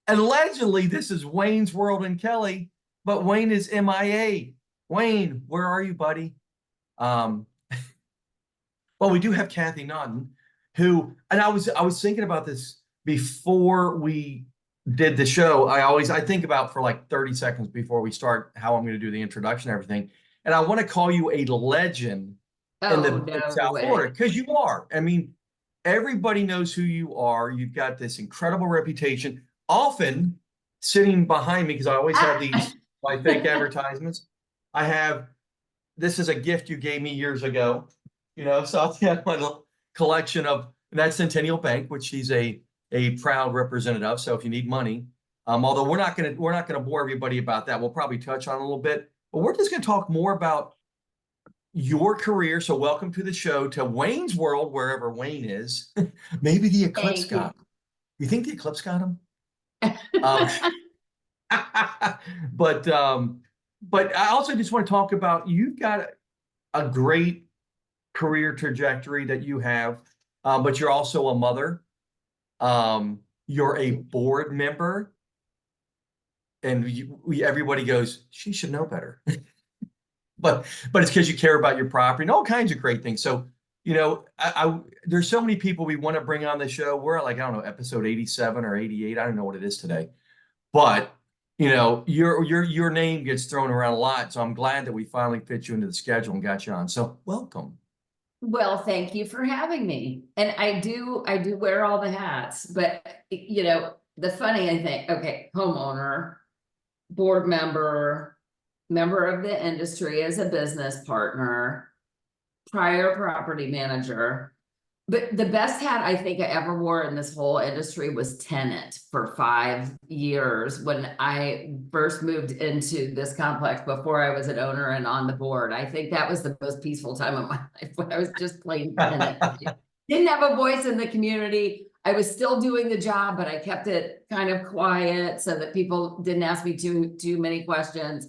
Allegedly, this is Wayne's World and Kelly, but Wayne is MIA. Wayne, where are you, buddy? Um, well, we do have Kathy Naughton, who, and I was thinking about this before we did the show. I think about for like 30 seconds before we start how I'm going to do the introduction and everything. And I want to call you a legend in Oh, in no South Florida way. because you are. I mean, everybody knows who you are. You've got this incredible reputation. Often sitting behind me, because I always have these my fake advertisements. I have this is a gift you gave me years ago, so I'll have my little collection of that Centennial Bank, which she's a proud representative of. So if you need money, although we're not gonna bore everybody about that. We'll probably touch on it a little bit, but we're just gonna talk more about your career. So welcome to the show, to Wayne's World, wherever Wayne is. Maybe the eclipse Thank you. got him. You think the eclipse got him? Um, but I also just want to talk about you've got a great career trajectory that you have, but you're also a mother. You're a board member, and everybody goes, she should know better. But it's because you care about your property and all kinds of great things. So, there's so many people we want to bring on the show. We're at, like, I don't know, episode 87 or 88. I don't know what it is today. But, your name gets thrown around a lot. So I'm glad that we finally fit you into the schedule and got you on. So welcome. Well, thank you for having me. And I do wear all the hats, but the funny, I think, okay, homeowner, board member, member of the industry as a business partner, prior property manager. But the best hat I think I ever wore in this whole industry was tenant for 5 years when I first moved into this complex before I was an owner and on the board. I think that was the most peaceful time of my life when I was just plain tenant. Didn't have a voice in the community. I was still doing the job, but I kept it kind of quiet so that people didn't ask me too many questions.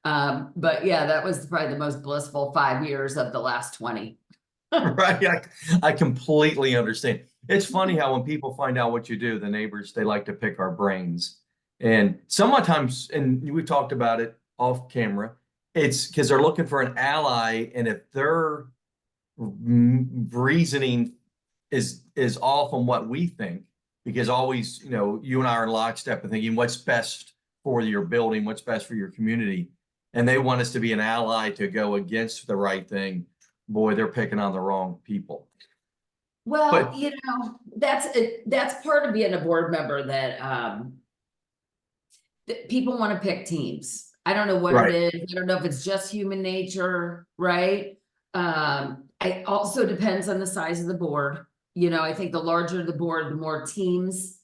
But yeah, that was probably the most blissful 5 years of the last 20. Right. I completely understand. It's funny how when people find out what you do, the neighbors, they like to pick our brains. And sometimes, and we talked about it off camera, it's because they're looking for an ally. And if their reasoning is off on what we think, because always, you and I are in lockstep and thinking what's best for your building, what's best for your community. And they want us to be an ally to go against the right thing. Boy, they're picking on the wrong people. Well, But that's part of being a board member that people want to pick teams. I don't know what right, it is. I don't know if it's just human nature, right? It also depends on the size of the board. I think the larger the board, the more teams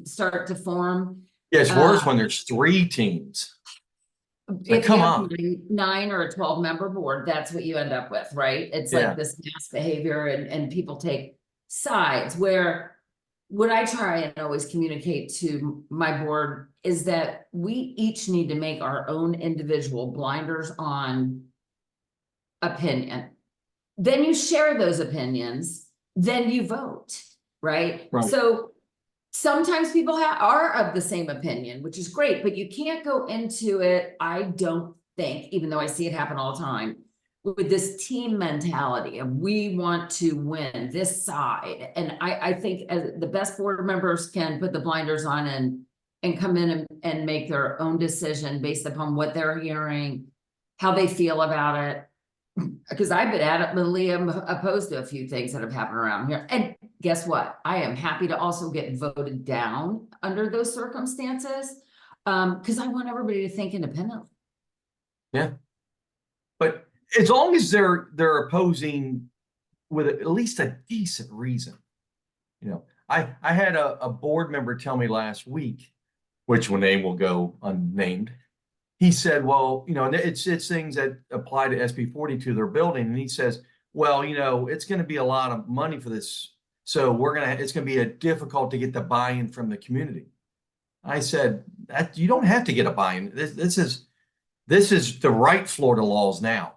start to form. yeah, it's worse when there's 3 teams. Like, If you come have on. 9 or a 12-member board, that's what you end up with, right? It's like this mass behavior and people take sides. Where what I try and always communicate to my board is that we each need to make our own individual blinders on opinion. Then you share those opinions, then you vote, right? Right. So sometimes people are of the same opinion, which is great, but you can't go into it, I don't think, even though I see it happen all the time, with this team mentality of we want to win this side. And I think as the best board members can put the blinders on and come in and make their own decision based upon what they're hearing, how they feel about it. Because I've been adamantly opposed to a few things that have happened around here. And guess what? I am happy to also get voted down under those circumstances, because I want everybody to think independently. Yeah. But as long as they're opposing with at least a decent reason. I had a board member tell me last week, which name will go unnamed. He said, well, it's things that apply to SB 42, their building. And he says, well, it's going to be a lot of money for this. So it's going to be difficult to get the buy-in from the community. I said, you don't have to get a buy-in. This is the right Florida laws now.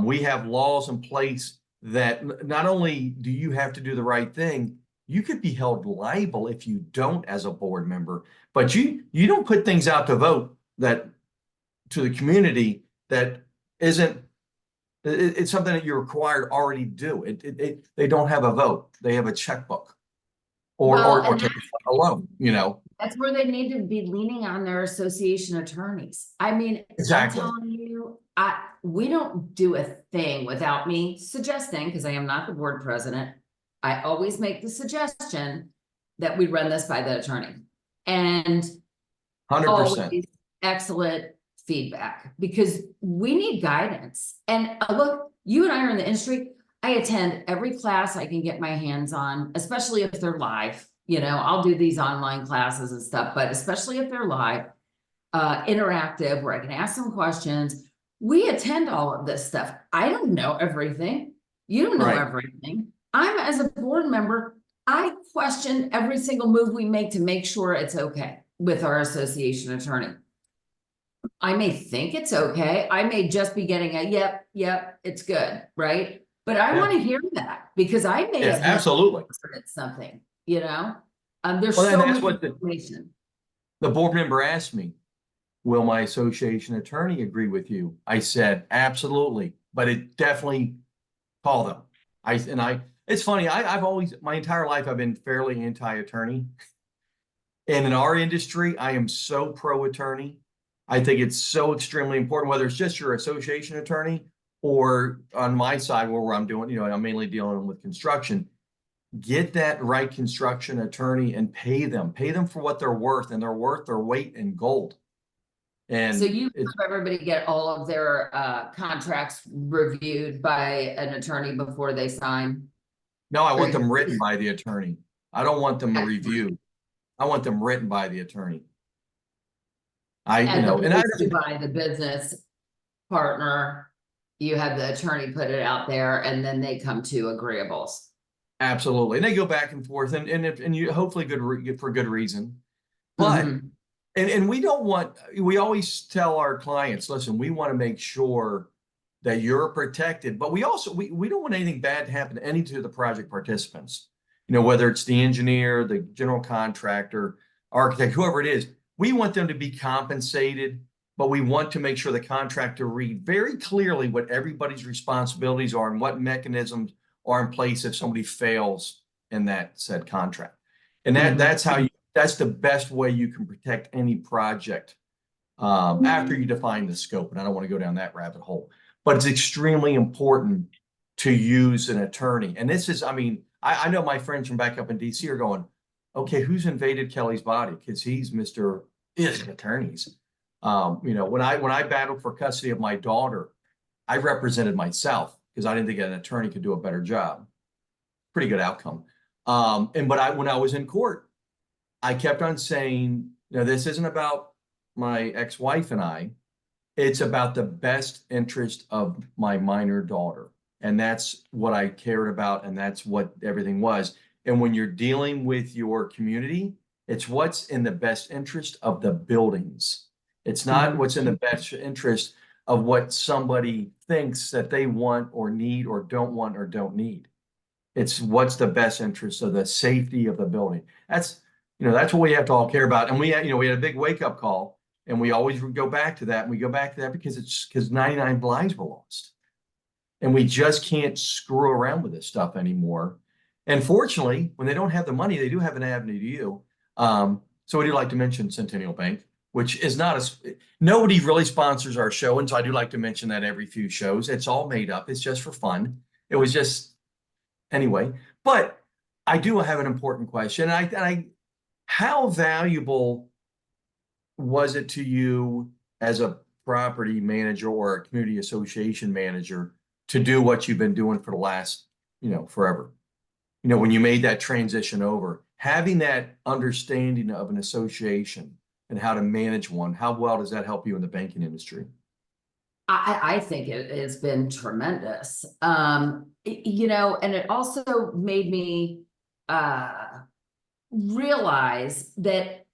We have laws in place that not only do you have to do the right thing, you could be held liable if you don't as a board member. But you don't put things out to vote that to the community that isn't, it's something that you're required already do. They don't have a vote. They have a checkbook Well, or and take a loan, that's where they need to be leaning on their association attorneys. I mean, I'm Exactly. telling you, we don't do a thing without me suggesting, because I am not the board president. I always make the suggestion that we run this by the attorney. And 100%. always excellent feedback, because we need guidance. And look, you and I are in the industry. I attend every class I can get my hands on, especially if they're live. I'll do these online classes and stuff, but especially if they're live, interactive, where I can ask some questions. We attend all of this stuff. I don't know everything. You don't know Right. everything. I'm, as a board member, I question every single move we make to make sure it's okay with our association attorney. I may think it's okay. I may just be getting a yep, it's good, right? But I want to hear that, because I may have absolutely. misunderstood something, there's Well, so and that's much what information. the board member asked me, will my association attorney agree with you? I said, absolutely, but it definitely call them. It's funny. I've always, my entire life, I've been fairly anti-attorney. And in our industry, I am so pro-attorney. I think it's so extremely important, whether it's just your association attorney or on my side where I'm doing, I'm mainly dealing with construction. Get that right construction attorney and pay them for what they're worth, and they're worth their weight in gold. And So you have everybody get all of their contracts reviewed by an attorney before they sign? no, I want them written by the attorney. I don't want them reviewed. I want them written by the attorney. By the business partner, you have the attorney put it out there, and then they come to agreeables. Absolutely, and they go back and forth, and you hopefully for good reason. But and we don't want. We always tell our clients, listen, we want to make sure that you're protected, but we also we don't want anything bad to happen to any of the project participants. Whether it's the engineer, the general contractor, architect, whoever it is, we want them to be compensated, but we want to make sure the contractor read very clearly what everybody's responsibilities are and what mechanisms are in place if somebody fails in that said contract. And that's the best way you can protect any project after you define the scope. And I don't want to go down that rabbit hole, but it's extremely important to use an attorney. And this is, I know my friends from back up in DC are going, okay, who's invaded Kelly's body? Because he's Mr. Attorneys. When I battled for custody of my daughter, I represented myself because I didn't think an attorney could do a better job. Pretty good outcome. When I was in court, I kept on saying, this isn't about my ex-wife and I. It's about the best interest of my minor daughter. And that's what I cared about. And that's what everything was. And when you're dealing with your community, it's what's in the best interest of the buildings. It's not what's in the best interest of what somebody thinks that they want or need or don't want or don't need. It's what's the best interest of the safety of the building. That's what we have to all care about. And we had a big wake up call, and we always go back to that. And we go back to that because 99 blinds were lost. And we just can't screw around with this stuff anymore. And fortunately, when they don't have the money, they do have an avenue to you. So we do like to mention Centennial Bank, which is nobody really sponsors our show. And so I do like to mention that every few shows. It's all made up. It's just for fun. It was just, anyway. But I do have an important question. How valuable was it to you as a property manager or a community association manager to do what you've been doing for the last, forever? When you made that transition over, having that understanding of an association and how to manage one, how well does that help you in the banking industry? I think it has been tremendous. And it also made me realize that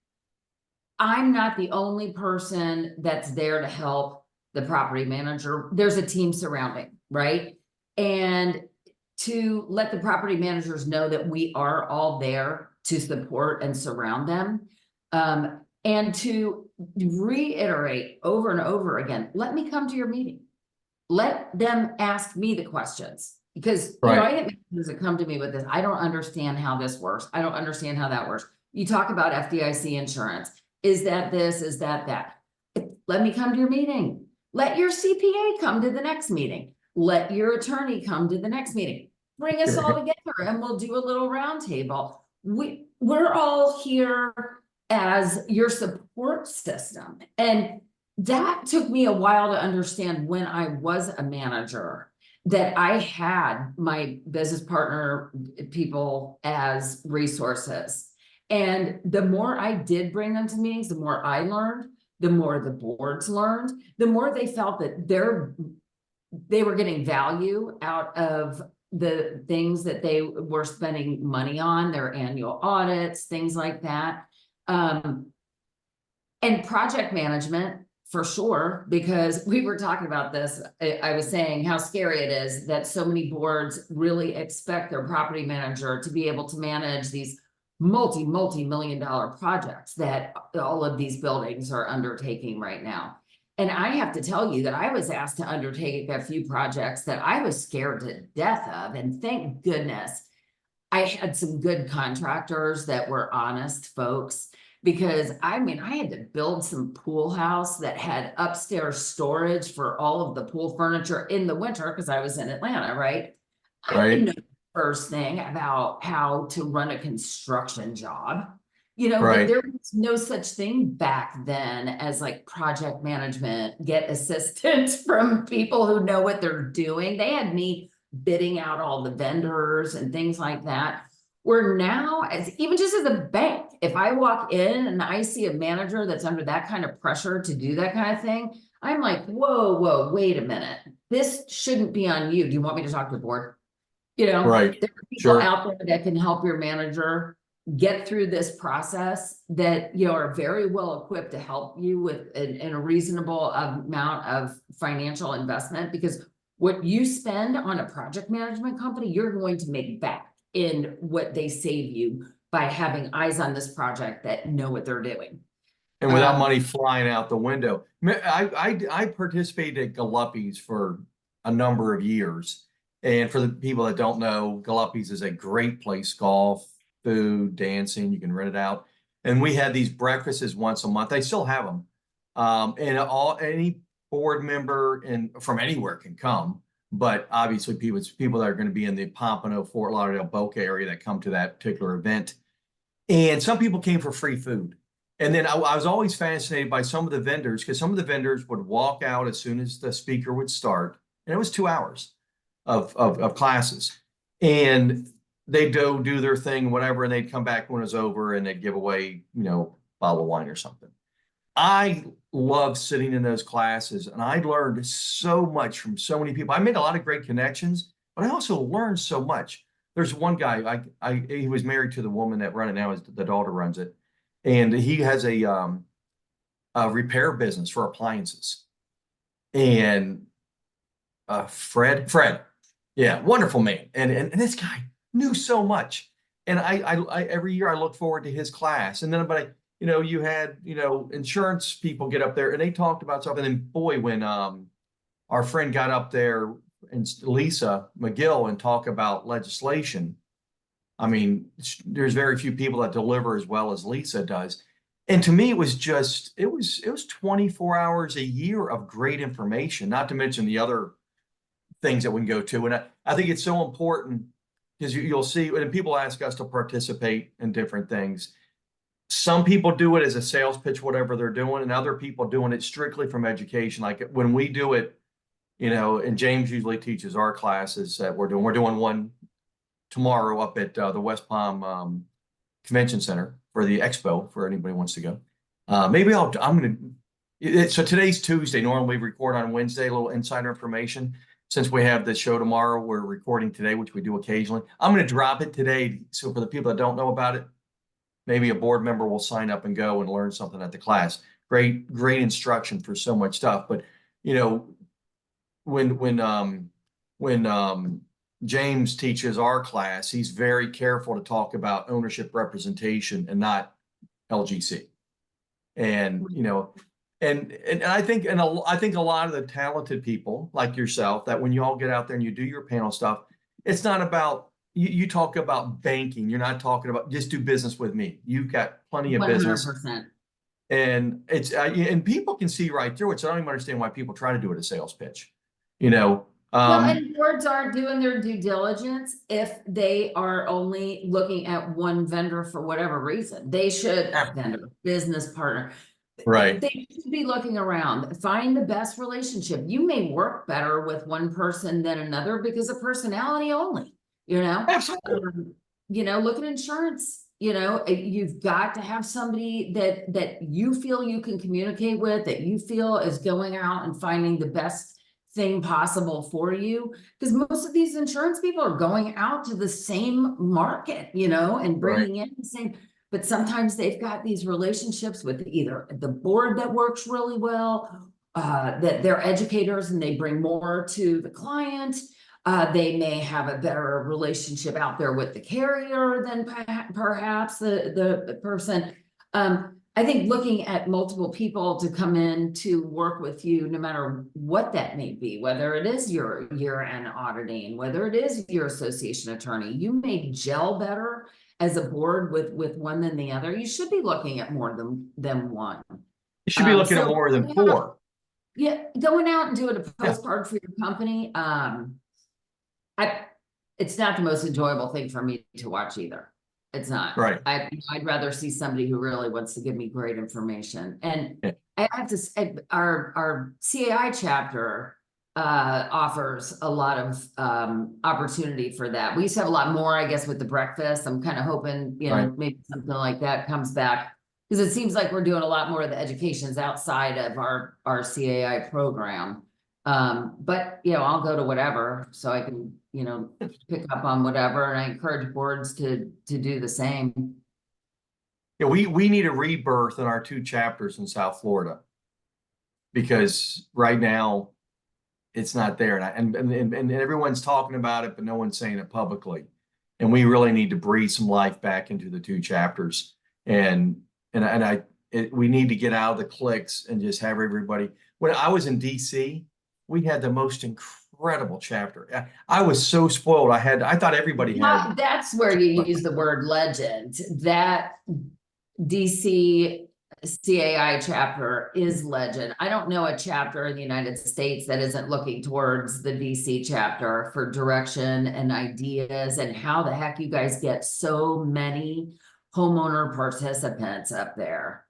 I'm not the only person that's there to help the property manager. There's a team surrounding, right? And to let the property managers know that we are all there to support and surround them. And to reiterate over and over again, let me come to your meeting. Let them ask me the questions. Because, you know, I get managers that come to me with this. I don't understand how this works. I don't understand how that works. You talk about FDIC insurance. Is that this? Is that that? Let me come to your meeting. Let your CPA come to the next meeting. Let your attorney come to the next meeting. Bring us all together and we'll do a little roundtable. We're all here as your support system. And that took me a while to understand when I was a manager, that I had my business partner people as resources. And the more I did bring them to meetings, the more I learned, the more the boards learned, the more they felt that they were getting value out of the things that they were spending money on, their annual audits, things like that. And project management, for sure, because we were talking about this. I was saying how scary it is that so many boards really expect their property manager to be able to manage these multi-million-dollar projects that all of these buildings are undertaking right now. And I have to tell you that I was asked to undertake a few projects that I was scared to death of. And thank goodness I had some good contractors that were honest folks. Because I mean, I had to build some pool house that had upstairs storage for all of the pool furniture in the winter because I was in Atlanta, right? I didn't know the first thing about how to run a construction job. You know, but there was no such thing back then as like project management, get assistance from people who know what they're doing. They had me bidding out all the vendors and things like that. Where now, even just as a bank, if I walk in and I see a manager that's under that kind of pressure to do that kind of thing, I'm like, whoa, wait a minute. This shouldn't be on you. Do you want me to talk to the board? You know, there are people out there that can help your manager get through this process that, you know, are very well equipped to help you with in a reasonable amount of financial investment, because what you spend on a project management company, you're going to make back in what they save you by having eyes on this project that know what they're doing. And without money flying out the window. I participated at Galuppi's for a number of years. And for the people that don't know, Galuppi's is a great place, golf, food, dancing, you can rent it out. And we had these breakfasts once a month. They still have them. And any board member from anywhere can come. But obviously people that are going to be in the Pompano, Fort Lauderdale, Boca area that come to that particular event. And some people came for free food. And then I was always fascinated by some of the vendors, because some of the vendors would walk out as soon as the speaker would start. And it was 2 hours of classes. And they'd go do their thing, whatever, and they'd come back when it was over and they'd give away, you know, a bottle of wine or something. I love sitting in those classes, and I learned so much from so many people. I made a lot of great connections, but I also learned so much. There's one guy, he was married to the woman that run it now, the daughter runs it. And he has a repair business for appliances. And Fred, yeah, wonderful man. And this guy knew so much. And I every year I look forward to his class. And then, you know, you had, you know, insurance people get up there and they talked about stuff. And then, boy, when our friend got up there, and Lisa Magill, and talk about legislation, I mean, there's very few people that deliver as well as Lisa does. And to me, it was 24 hours a year of great information, not to mention the other things that we can go to. And I think it's so important, because you'll see when people ask us to participate in different things. Some people do it as a sales pitch, whatever they're doing, and other people doing it strictly from education. Like when we do it, you know, and James usually teaches our classes that we're doing one tomorrow up at the West Palm Convention Center for the expo, for anybody who wants to go. Maybe so today's Tuesday. Normally we record on Wednesday, a little insider information. Since we have the show tomorrow, we're recording today, which we do occasionally. I'm going to drop it today. So for the people that don't know about it, maybe a board member will sign up and go and learn something at the class. Great instruction for so much stuff. But, you know, when James teaches our class, he's very careful to talk about ownership representation and not LGC. And, you know, and I think, I think a lot of the talented people like yourself, that when you all get out there and you do your panel stuff, it's not about, you talk about banking. You're not talking about just do business with me. You've got plenty of business. 100%. And it's, and people can see right through it. So I don't even understand why people try to do it a sales pitch, you know? Well, and boards aren't doing their due diligence if they are only looking at one vendor for whatever reason. They should, vendor, business partner. Right. They should be looking around, find the best relationship. You may work better with one person than another because of personality only, you know? Absolutely. You know, look at insurance, you know, you've got to have somebody that you feel you can communicate with, that you feel is going out and finding the best thing possible for you, because most of these insurance people are going out to the same market, you know, and bringing in the same, but sometimes they've got these relationships with either the board that works really well, that they're educators and they bring more to the client. They may have a better relationship out there with the carrier than perhaps the person. I think looking at multiple people to come in to work with you, no matter what that may be, whether it is your year-end auditing, whether it is your association attorney, you may gel better as a board with one than the other. You should be looking at more than one. You should be looking at more than 4. Yeah, going out and doing a postcard for your company. It's not the most enjoyable thing for me to watch either. It's not. Right. I'd rather see somebody who really wants to give me great information. And I have to say, our CAI chapter offers a lot of opportunity for that. We used to have a lot more, I guess, with the breakfast. I'm kind of hoping, you know, maybe something like that comes back, because it seems like we're doing a lot more of the educations outside of our CAI program. But you know, I'll go to whatever so I can, you know, pick up on whatever, and I encourage boards to do the same. Yeah, we need a rebirth in our 2 chapters in South Florida, because right now it's not there, and everyone's talking about it, but no one's saying it publicly. And we really need to breathe some life back into the 2 chapters. We need to get out of the cliques and just have everybody. When I was in DC, we had the most incredible chapter. I was so spoiled. I thought everybody had. That's where you use the word legend. That DC CAI chapter is legend. I don't know a chapter in the United States that isn't looking towards the DC chapter for direction and ideas, and how the heck you guys get so many homeowner participants up there.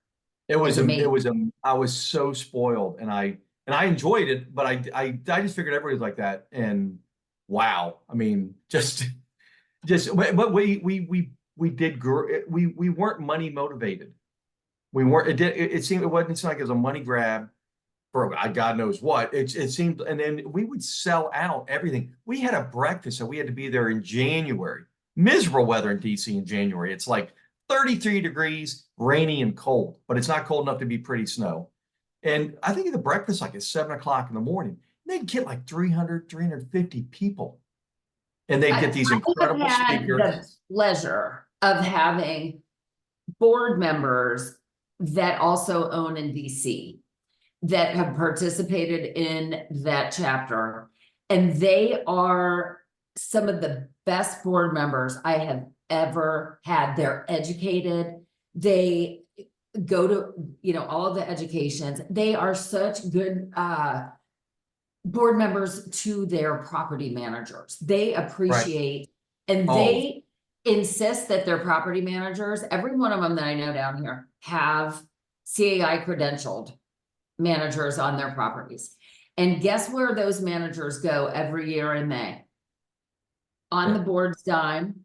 I was so spoiled, and I enjoyed it, but I just figured everybody was like that. And wow, I mean, but we weren't money motivated. We weren't, it seemed, it wasn't like it was a money grab for God knows what. It seemed, and then we would sell out everything. We had a breakfast, so we had to be there in January. Miserable weather in DC in January. It's like 33 degrees, rainy and cold, but it's not cold enough to be pretty snow. And I think the breakfast like at 7 o'clock in the morning, they'd get like 300, 350 people. And they'd get these incredible speakers. The pleasure of having board members that also own in DC that have participated in that chapter. And they are some of the best board members I have ever had. They're educated. They go to, you know, all of the educations. They are such good board members to their property managers. They appreciate, and they insist that their property managers, every one of them that I know down here, have CAI credentialed managers on their properties. And guess where those managers go every year in May? On the board's dime,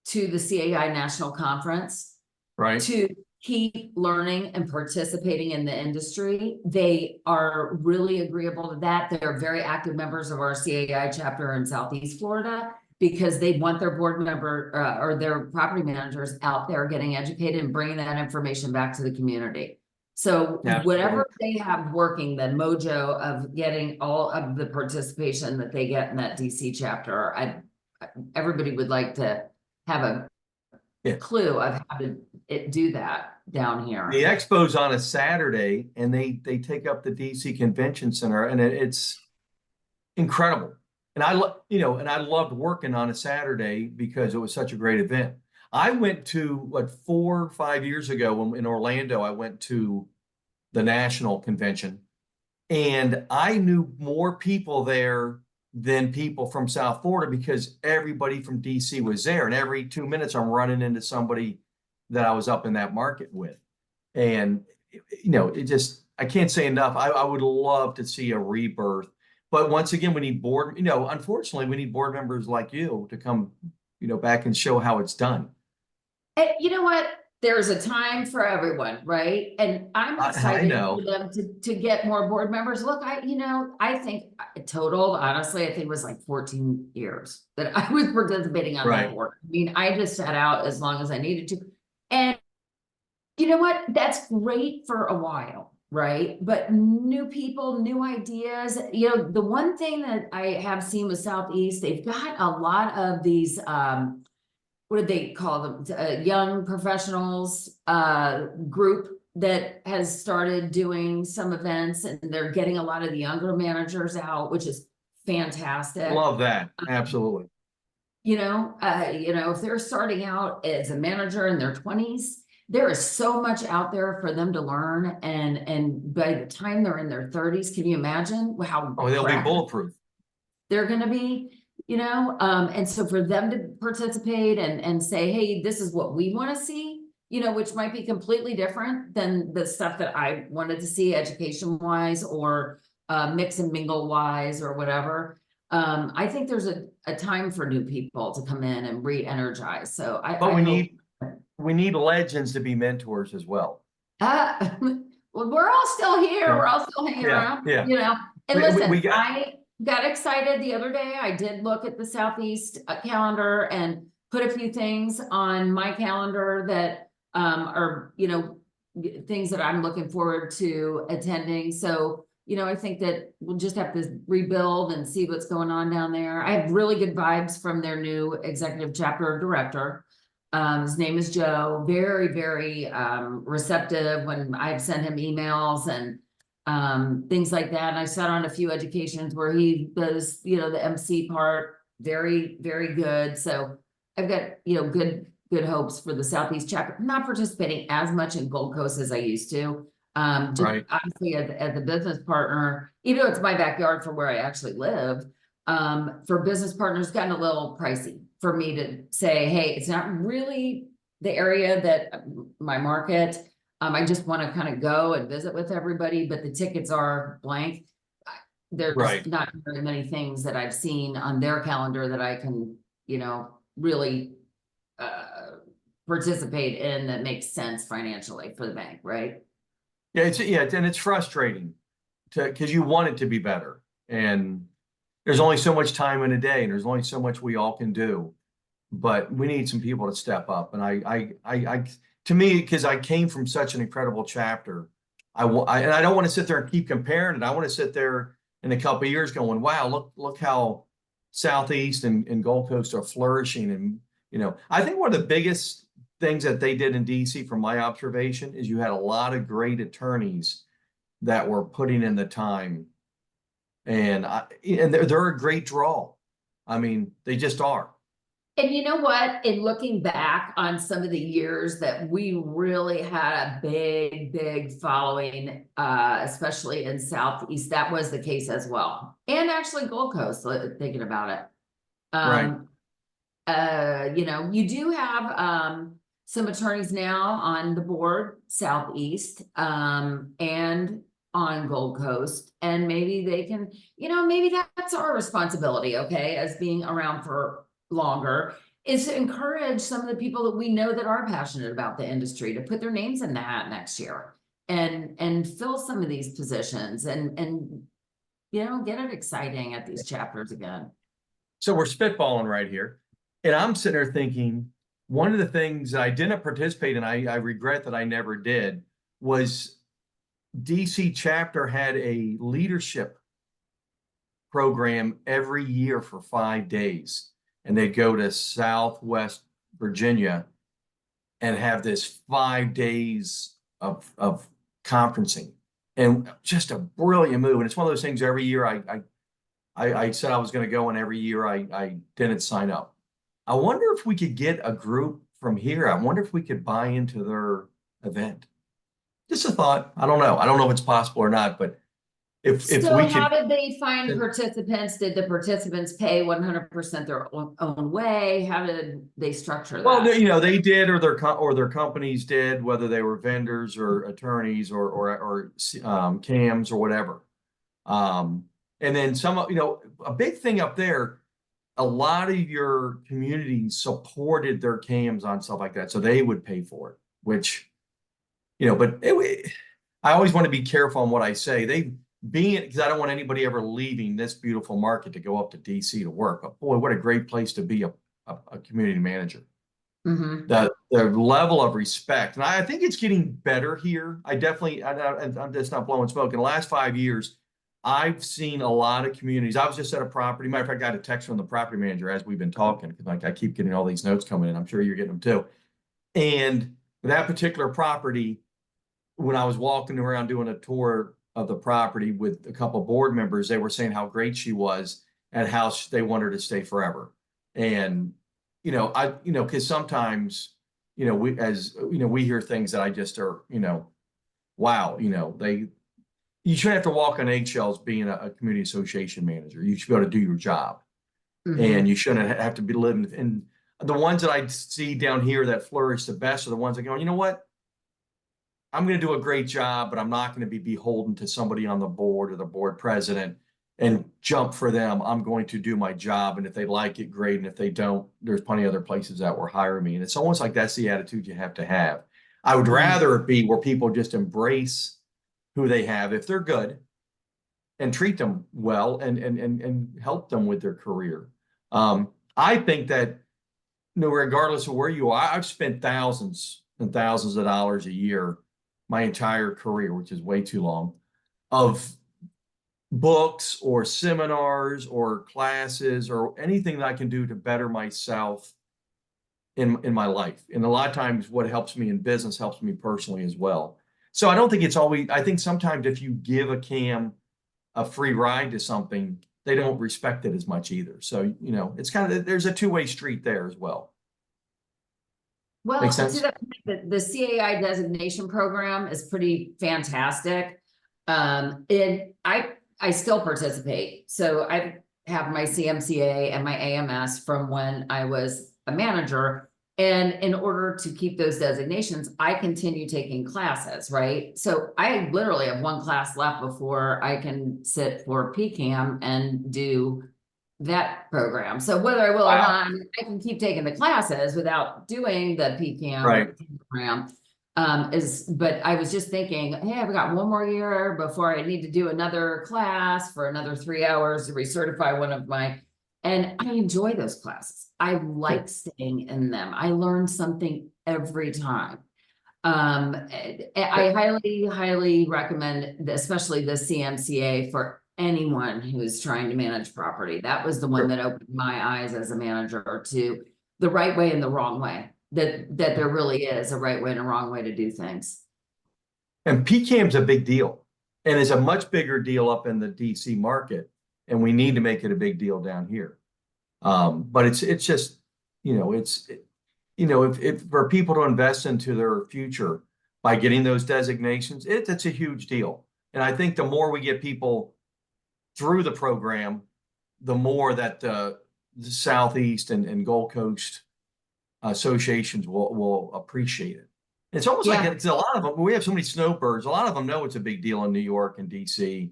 to the CAI National Conference, right? To keep learning and participating in the industry. They are really agreeable to that. They're very active members of our CAI chapter in Southeast Florida, because they want their board member or their property managers out there getting educated and bringing that information back to the community. So whatever Absolutely. they have working, the mojo of getting all of the participation that they get in that DC chapter, everybody would like to have a Yeah. clue of how to do that down The here. expo's on a Saturday and they take up the DC Convention Center and it's incredible. And I loved working on a Saturday because it was such a great event. I went to what 4 or 5 years ago when in Orlando, I went to the national convention and I knew more people there than people from South Florida because everybody from DC was there. And every 2 minutes I'm running into somebody that I was up in that market with. And it just I can't say enough. I would love to see a rebirth. But once again, we need unfortunately, we need board members like you to come, back and show how it's done. And you know what? There's a time for everyone, right? And I'm I excited know. for them to get more board members. Look, I think total, honestly, I think it was like 14 years that I was participating on that Right. board. I mean, I just sat out as long as I needed to. And you know what? That's great for a while, right? But new people, new ideas. The one thing that I have seen with Southeast, they've got a lot of these what do they call them? Young professionals group that has started doing some events, and they're getting a lot of the younger managers out, which is fantastic. Love that. Absolutely. If they're starting out as a manager in their 20s, there is so much out there for them to learn. And by the time they're in their 30s, can you imagine how They'll be cracked bulletproof. they're going to be? And so for them to participate and say, hey, this is what we want to see, which might be completely different than the stuff that I wanted to see education wise or mix and mingle wise or whatever. I think there's a time for new people to come in and re-energize. So But I we need legends to be mentors as well. well, we're all still here. Yeah. We're all still hanging around, and We got I got excited the other day. I did look at the Southeast calendar and put a few things on my calendar that are, things that I'm looking forward to attending. So, I think that we'll just have to rebuild and see what's going on down there. I have really good vibes from their new executive chapter director. His name is Joe. Very, very receptive when I've sent him emails and things like that. And I sat on a few educations where he does, the MC part, very, very good. So I've got, good hopes for the Southeast chapter. I'm not participating as much in Gold Coast as I used to. Just right. obviously as a business partner, even though it's my backyard for where I actually live, for business partners, gotten a little pricey for me to say, hey, it's not really the area that my market. I just want to kind of go and visit with everybody, but the tickets are blank. There's Right. not very many things that I've seen on their calendar that I can, really participate in that makes sense financially for the bank, right? Yeah, and it's frustrating because you want it to be better. And there's only so much time in a day, and there's only so much we all can do. But we need some people to step up. And to me, because I came from such an incredible chapter, and I don't want to sit there and keep comparing it. I want to sit there in a couple of years going, wow, look how Southeast and Gold Coast are flourishing. And, I think one of the biggest things that they did in DC, from my observation, is you had a lot of great attorneys that were putting in the time. And they're a great draw. I mean, they just are. And you know what? In looking back on some of the years that we really had a big, big following, especially in Southeast, that was the case as well. And actually Gold Coast, thinking about it. Right. You do have some attorneys now on the board, Southeast, and on Gold Coast, and maybe they can, maybe that's our responsibility, okay, as being around for longer, is to encourage some of the people that we know that are passionate about the industry to put their names in the hat next year and fill some of these positions and get it exciting at these chapters again. So we're spitballing right here. And I'm sitting there thinking, one of the things that I didn't participate in, I regret that I never did, was DC chapter had a leadership program every year for 5 days, and they'd go to Southwest Virginia and have this 5 days of conferencing, and just a brilliant move. And it's one of those things every year I said I was going to go, and every year I didn't sign up. I wonder if we could get a group from here. I wonder if we could buy into their event. Just a thought. I don't know. I don't know if it's possible or not, but if So we how could, did they find participants? Did the participants pay 100% their own way? How did they structure well, that? you know, they did, or their companies did, whether they were vendors or attorneys or CAMs or whatever. And then some, you know, a big thing up there, a lot of your communities supported their CAMs on stuff like that, so they would pay for it, which, you know, but I always want to be careful on what I say. Because I don't want anybody ever leaving this beautiful market to go up to DC to work. But boy, what a great place to be a community manager. Mm-hmm. The level of respect, and I think it's getting better here. I'm just not blowing smoke. In the last 5 years, I've seen a lot of communities. I was just at a property. Matter of fact, I got a text from the property manager as we've been talking, because like I keep getting all these notes coming in. I'm sure you're getting them too. And that particular property, when I was walking around doing a tour of the property with a couple of board members, they were saying how great she was and how they want her to stay forever. And, you know, because sometimes, you know, we hear things that I just are, you know, wow, you know, you shouldn't have to walk on eggshells being a community association manager. You should be able to do your job. Mm-hmm. And you shouldn't have to be living. And the ones that I see down here that flourish the best are the ones that go, you know what? I'm going to do a great job, but I'm not going to be beholden to somebody on the board or the board president and jump for them. I'm going to do my job. And if they like it, great. And if they don't, there's plenty of other places that will hire me. And it's almost like that's the attitude you have to have. I would rather it be where people just embrace who they have if they're good and treat them well and help them with their career. I think that, you know, regardless of where you are, I've spent thousands and thousands of dollars a year my entire career, which is way too long, of books or seminars or classes or anything that I can do to better myself in my life. And a lot of times what helps me in business helps me personally as well. So I don't think it's always, I think sometimes if you give a CAM a free ride to something, they don't respect it as much either. So, you know, it's kind of, there's a two-way street there as well. Well, Make to sense? that point, the CAI designation program is pretty fantastic. And I still participate. So I have my CMCA and my AMS from when I was a manager. And in order to keep those designations, I continue taking classes, right? So I literally have one class left before I can sit for PCAM and do that program. So whether I will or not, I can keep taking the classes without doing the PCAM program. But I was just thinking, hey, I've got one more year before I need to do another class for another 3 hours to recertify one of my, and I enjoy those classes. I like staying in them. I learn something every time. I highly, highly recommend, especially the CMCA for anyone who is trying to manage property. That was the one that opened my eyes as a manager to the right way and the wrong way, that there really is a right way and a wrong way to do things. And PCAM's a big deal, and it's a much bigger deal up in the DC market, and we need to make it a big deal down here. But it's just, you know, if for people to invest into their future by getting those designations, it's a huge deal. And I think the more we get people through the program, the more that the Southeast and Gold Coast associations will appreciate it. It's almost like it's a lot of them. We have so many snowbirds. A lot of them know it's a big deal in New York and DC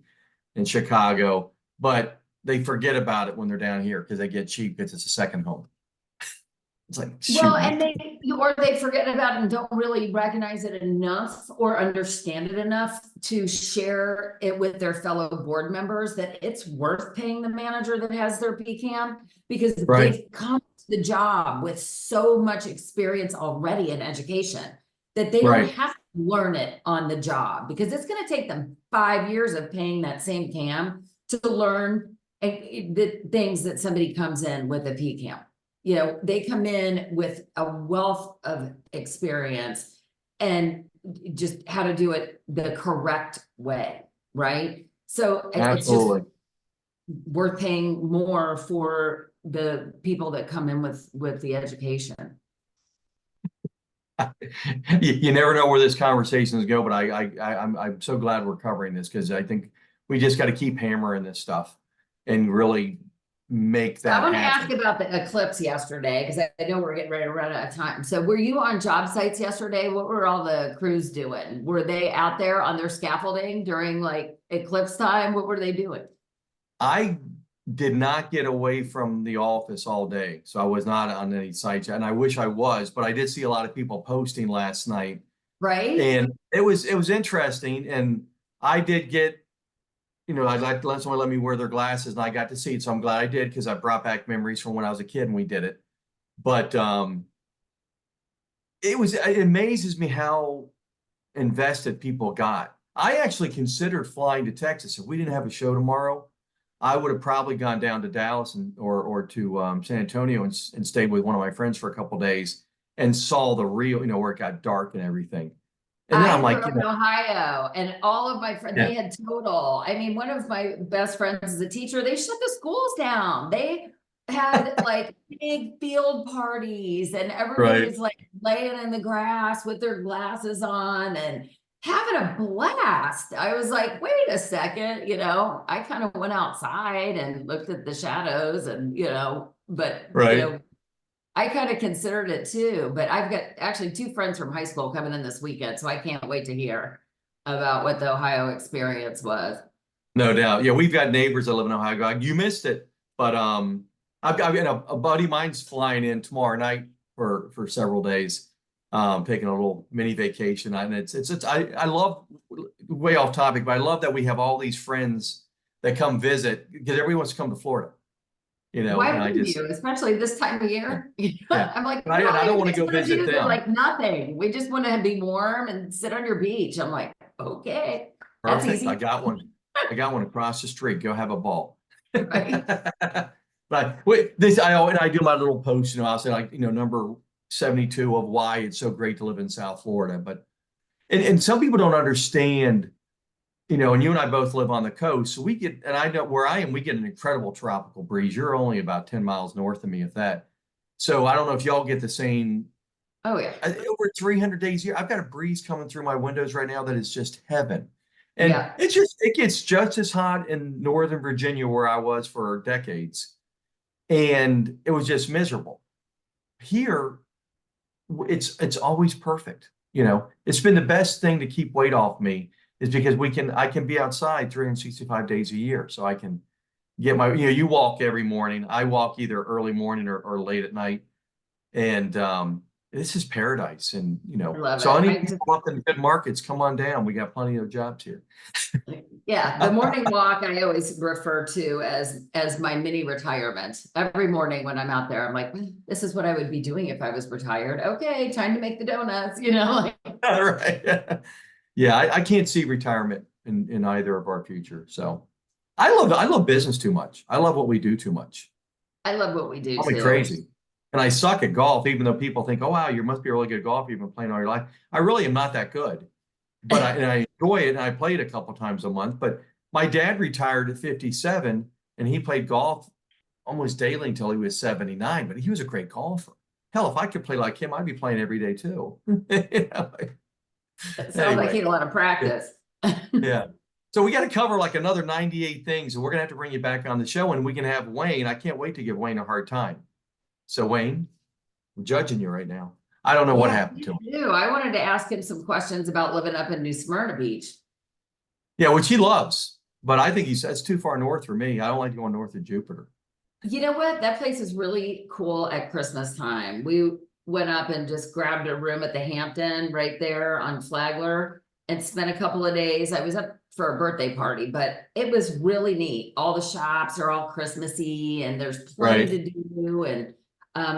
and Chicago, but they forget about it when they're down here because they get cheap because it's a second home. It's like, shoot. Well, and they forget about it and don't really recognize it enough or understand it enough to share it with their fellow board members that it's worth paying the manager that has their PCAM, because they've come to the job with so much experience already in education that they don't have to learn it on the job, because it's going to take them 5 years of paying that same cam to learn the things that somebody comes in with a PCAM. You know, they come in with a wealth of experience and just how to do it the correct way, right? So it's just Absolutely. worth paying more for the people that come in with the education. You never know where this conversation is go, but I'm so glad we're covering this, because I think we just got to keep hammering this stuff and really make I that want to ask happen. about the eclipse yesterday, because I know we're getting ready to run out of time. So were you on job sites yesterday? What were all the crews doing? Were they out there on their scaffolding during like eclipse time? What were they doing? I did not get away from the office all day, so I was not on any sites, and I wish I was, but I did see a lot of people posting last night, Right? and it was interesting. And I did get, I'd like to let someone let me wear their glasses, and I got to see it, so I'm glad I did, because I brought back memories from when I was a kid and we did it. But it amazes me how invested people got. I actually considered flying to Texas. If we didn't have a show tomorrow, I would have probably gone down to Dallas or to San Antonio and stayed with one of my friends for a couple days and saw the real, where it got dark and everything. And then I I'm grew like, up in Ohio, and all of my friends, yeah, they had total. I mean, one of my best friends is a teacher. They shut the schools down. They had like big field parties, and everybody right, was like laying in the grass with their glasses on and having a blast. I was like, wait a second, I kind of went outside and looked at the shadows and, but, right. I kind of considered it too, but I've got actually 2 friends from high school coming in this weekend, so I can't wait to hear about what the Ohio experience was. No doubt. Yeah, we've got neighbors that live in Ohio. You missed it, but I've got a buddy of mine's flying in tomorrow night for several days, taking a little mini vacation. And I love, way off topic, but I love that we have all these friends that come visit, because everybody wants to come to Florida, Why and I wouldn't just, you, especially this time of yeah, year? yeah. I'm like, And we I don't don't even want to go want to visit do them. like nothing. We just want to be warm and sit on your beach. I'm like, okay, that's Perfect. I easy, got one. I got one across the street. Go have a ball. right? But wait, I do my little post, I'll say like, number 72 of why it's so great to live in South Florida. But and some people don't understand, and you and I both live on the coast. So and I know where I am, we get an incredible tropical breeze. You're only about 10 miles north of me, if that. So I don't know if y'all get the same. Oh yeah, Over 300 days a year, I've got a breeze coming through my windows right now that is just heaven. And yeah. it gets just as hot in Northern Virginia, where I was for decades, and it was just miserable. Here, it's always perfect. It's been the best thing to keep weight off me, is because I can be outside 365 days a year. So I can get you walk every morning. I walk either early morning or late at night. And this is paradise. And I love so it. any I just people up in good markets, come on down. We got plenty of jobs here. Yeah, the morning walk I always refer to as my mini retirement. Every morning when I'm out there, I'm like, this is what I would be doing if I was retired. Okay, time to make the donuts, like, All right. Yeah, I can't see retirement in either of our future. So I love business too much. I love what we do too much. I love what we do I'm too. crazy. And I suck at golf, even though people think, oh wow, you must be a really good golfer. You've been playing all your life. I really am not that good. But I enjoy it, and I play it a couple times a month. But my dad retired at 57, and he played golf almost daily until he was 79. But he was a great golfer. Hell, if I could play like him, I'd be playing every day too. It sounds like Anyway, you had a lot of yeah, practice. yeah. So we got to cover like another 98 things, and we're gonna have to bring you back on the show, and we can have Wayne. I can't wait to give Wayne a hard time. So Wayne, I'm judging you right now. I don't know what Yeah, happened to me him. too. I wanted to ask him some questions about living up in New Smyrna Beach. Yeah, which he loves, but I think that's too far north for me. I don't like going north of Jupiter. You know what? That place is really cool at Christmas time. We went up and just grabbed a room at the Hampton right there on Flagler and spent a couple of days. I was up for a birthday party, but it was really neat. All the shops are all Christmassy and there's plenty Right. to do. And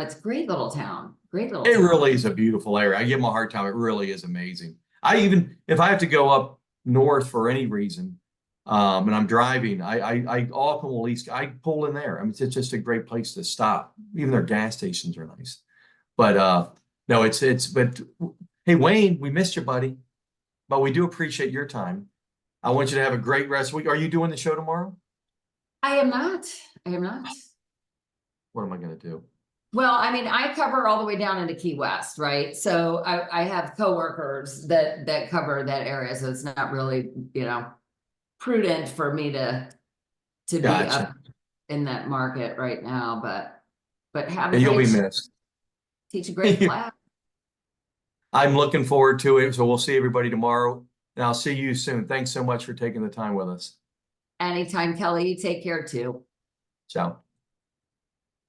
it's a great little town. Great little It town. really is a beautiful area. I give him a hard time. It really is amazing. if I have to go up north for any reason, and I'm driving, I often will at least, I pull in there. I mean, it's just a great place to stop. Even their gas stations are nice. But, no, but hey, Wayne, we missed you, buddy, but we do appreciate your time. I want you to have a great rest of the week. Are you doing the show tomorrow? I am not. I am not. What am I going to do? Well, I mean, I cover all the way down into Key West, right? So I have coworkers that cover that area, so it's not really, prudent for me to be Gotcha. up in that market right now, but have Yeah, a you'll be great, missed. teach a great class. I'm looking forward to it. So we'll see everybody tomorrow, and I'll see you soon. Thanks so much for taking the time with us. Anytime, Kelly, you take care too. Ciao.